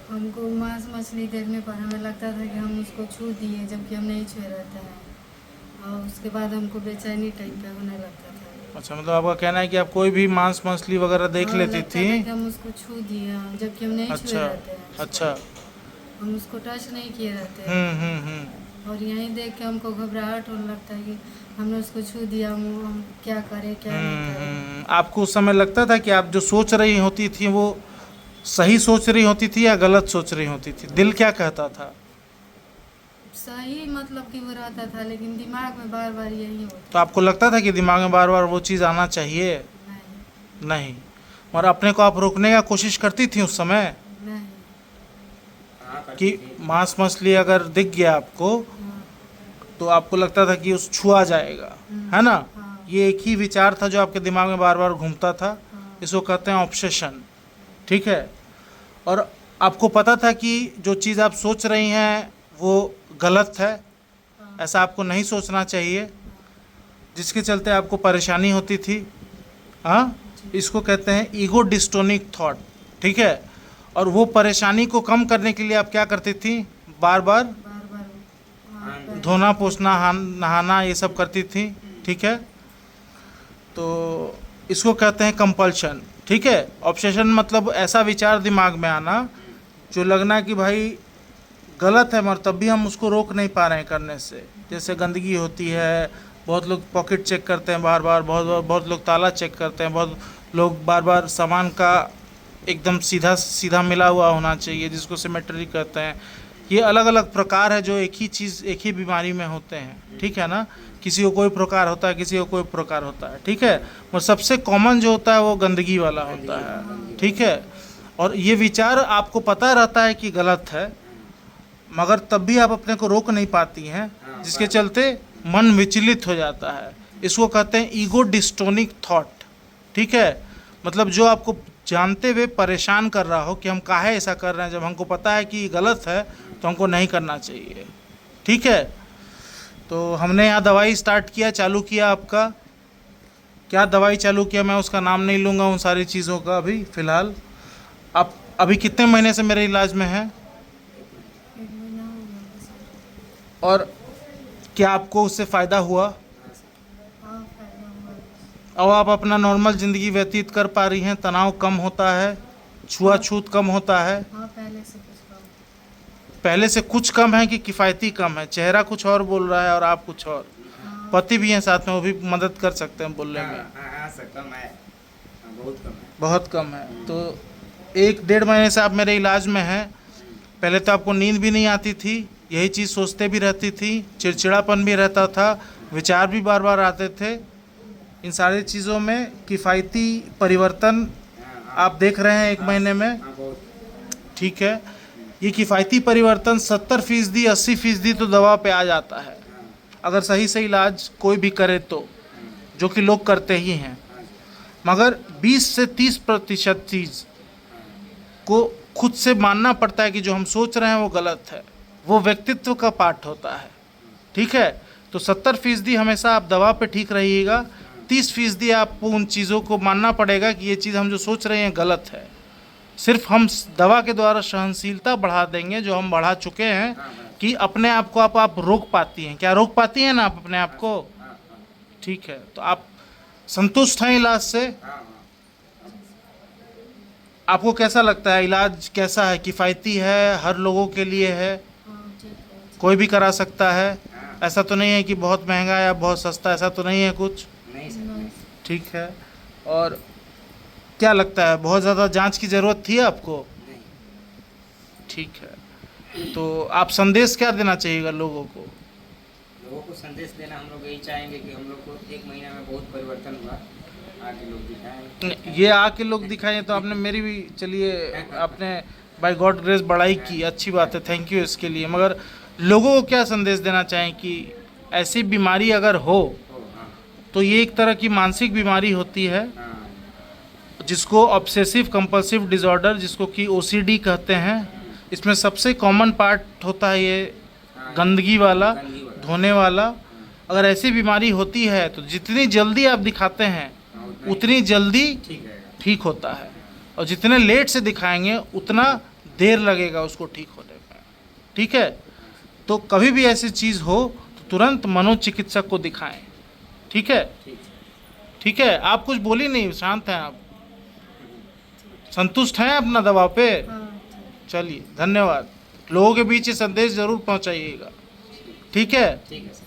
हमको मांस मछली देखने पर हमें लगता था कि हम उसको छू दिए, जबकि हम नहीं छुए रहते हैं। और उसके बाद हमको बेचैनी टाइप का होने लगता था। अच्छा, मतलब आपका कहना है कि आप कोई भी मांस मछली वगैरह देख हाँ, लेती लगता थी। था कि हम उसको छू दिए हैं, जबकि हम नहीं छुए अच्छा। रहते हैं उसको। अच्छा। हम उसको टच नहीं किए रहते हैं। हम्म। और यहीं देख के हमको घबराहट होने लगता है कि हमने उसको छू दिया, हम क्या करें क्या नहीं करें। आपको उस समय लगता था कि आप जो सोच रही होती थी वो सही सोच रही होती थी या गलत सोच रही होती थी? दिल क्या कहता था? सही मतलब कि वो रहता था, लेकिन दिमाग में बार बार यही तो होता। आपको लगता था कि दिमाग में बार बार वो चीज़ आना चाहिए? नहीं। नहीं। और अपने को आप रोकने का कोशिश करती थी उस समय नहीं। कि मांस मछली अगर दिख गया आपको हाँ। तो आपको लगता था कि उस छुआ जाएगा, है ना? हाँ। ये एक ही विचार था जो आपके दिमाग में बार बार घूमता था। हाँ। इसको कहते हैं ऑब्सेशन। ठीक है। और आपको पता था कि जो चीज़ आप सोच रही हैं वो गलत है, हाँ। ऐसा आपको नहीं सोचना चाहिए, जिसके चलते आपको परेशानी होती थी। हाँ, जी। इसको कहते हैं ईगो डिस्टोनिक थॉट। ठीक है। और वो परेशानी को कम करने के लिए आप क्या करती थी? बार बार बार बार। हाँ, धोना पोछना नहाना ये सब करती थी। ठीक है। तो इसको कहते हैं कंपल्शन। ठीक है। ऑब्सेशन मतलब ऐसा विचार दिमाग में आना जो लगना कि भाई गलत है, मगर तब भी हम उसको रोक नहीं पा रहे हैं करने से। जैसे गंदगी होती है, बहुत लोग पॉकेट चेक करते हैं बार बार, बहुत लोग ताला चेक करते हैं, बहुत लोग बार बार सामान का एकदम सीधा सीधा मिला हुआ होना चाहिए, जिसको सिमेट्री कहते हैं। ये अलग अलग प्रकार है जो एक ही चीज़ एक ही बीमारी में होते हैं। ठीक है ना? किसी को कोई प्रकार होता है, किसी को कोई प्रकार होता है। ठीक है। और सबसे कॉमन जो होता है वो गंदगी वाला होता है। ठीक है। और ये विचार आपको पता रहता है कि गलत है, मगर तब भी आप अपने को रोक नहीं पाती हैं, जिसके चलते मन विचलित हो जाता है। इसको कहते हैं ईगो डिस्टोनिक थॉट। ठीक है। मतलब जो आपको जानते हुए परेशान कर रहा हो कि हम काहे ऐसा कर रहे हैं, जब हमको पता है कि गलत है तो हमको नहीं करना चाहिए। ठीक है। तो हमने यहाँ दवाई स्टार्ट किया, चालू किया। आपका क्या दवाई चालू किया, मैं उसका नाम नहीं लूँगा उन सारी चीज़ों का अभी फ़िलहाल। आप अभी कितने महीने से मेरे इलाज में हैं? 1 महीना हो गया सर। और क्या आपको उससे फ़ायदा हुआ? हाँ, फायदा हुआ। अब आप अपना नॉर्मल ज़िंदगी व्यतीत कर पा रही हैं, तनाव कम होता है, छुआछूत कम होता है? हाँ, पहले से कुछ कम। पहले से कुछ कम है कि किफ़ायती कम है? चेहरा कुछ और बोल रहा है और आप कुछ और। हाँ। पति भी हैं साथ में, वो भी मदद कर सकते हैं बोलने में। हाँ सर, कम है। हाँ, बहुत कम है। बहुत कम है। तो 1 डेढ़ महीने से आप मेरे इलाज में हैं। पहले तो आपको नींद भी नहीं आती थी, यही चीज़ सोचते भी रहती थी, चिड़चिड़ापन भी रहता था, विचार भी बार बार आते थे। इन सारी चीज़ों में किफ़ायती परिवर्तन आप देख रहे हैं 1 महीने में। हाँ, बहुत। ठीक है। ये किफ़ायती परिवर्तन 70% 80% तो दवा पे आ जाता है, अगर सही से इलाज कोई भी करे तो, जो कि लोग करते ही हैं। मगर 20 से 30% चीज़ को खुद से मानना पड़ता है कि जो हम सोच रहे हैं वो गलत है। वो व्यक्तित्व का पार्ट होता है। ठीक है। तो 70% हमेशा आप दवा पे ठीक रहिएगा, 30% आपको उन चीज़ों को मानना पड़ेगा कि ये चीज़ हम जो सोच रहे हैं गलत है। सिर्फ हम दवा के द्वारा सहनशीलता बढ़ा देंगे, जो हम बढ़ा चुके हैं, कि अपने आप को आप रोक पाती हैं। क्या रोक पाती हैं ना आप अपने आप को? ठीक है। तो आप संतुष्ट हैं इलाज से? आपको कैसा लगता है इलाज कैसा है? किफ़ायती है? हर लोगों के लिए है? हाँ, ठीक है। कोई भी करा सकता है? ऐसा तो नहीं है कि बहुत महंगा या बहुत सस्ता, ऐसा तो नहीं है कुछ? नहीं सर। नहीं। ठीक है। और क्या लगता है, बहुत ज़्यादा जांच की ज़रूरत थी आपको? नहीं। ठीक है। तो आप संदेश क्या देना चाहिएगा लोगों को? लोगों को संदेश देना हम लोग यही चाहेंगे कि हम लोग को 1 महीना में बहुत परिवर्तन हुआ, आगे लोग दिखाएं। ये आके लोग दिखाएं तो आपने मेरी भी, चलिए आपने बाय गॉड ग्रेस बड़ाई की, अच्छी बात है, थैंक यू इसके लिए। मगर लोगों को क्या संदेश देना चाहें कि ऐसी बीमारी अगर हो हाँ। तो ये एक तरह की मानसिक बीमारी होती है, हाँ। जिसको ऑब्सेसिव कंपल्सिव डिसऑर्डर, जिसको कि ओसीडी कहते हैं। इसमें सबसे कॉमन पार्ट होता है ये गंदगी वाला, धोने वाला। अगर ऐसी बीमारी होती है तो जितनी जल्दी आप दिखाते हैं उतनी जल्दी ठीक रहेगा। ठीक होता है, और जितने लेट से दिखाएंगे उतना देर लगेगा उसको ठीक होने में, ठीक है। तो कभी भी ऐसी चीज़ हो तो तुरंत मनोचिकित्सक को दिखाएं, ठीक है। ठीक ठीक है, आप कुछ बोली नहीं, शांत हैं आप, संतुष्ट हैं अपना दवा पे। हाँ ठीक। चलिए धन्यवाद, लोगों के बीच ये संदेश जरूर पहुंचाइएगा, ठीक है। ठीक है सर।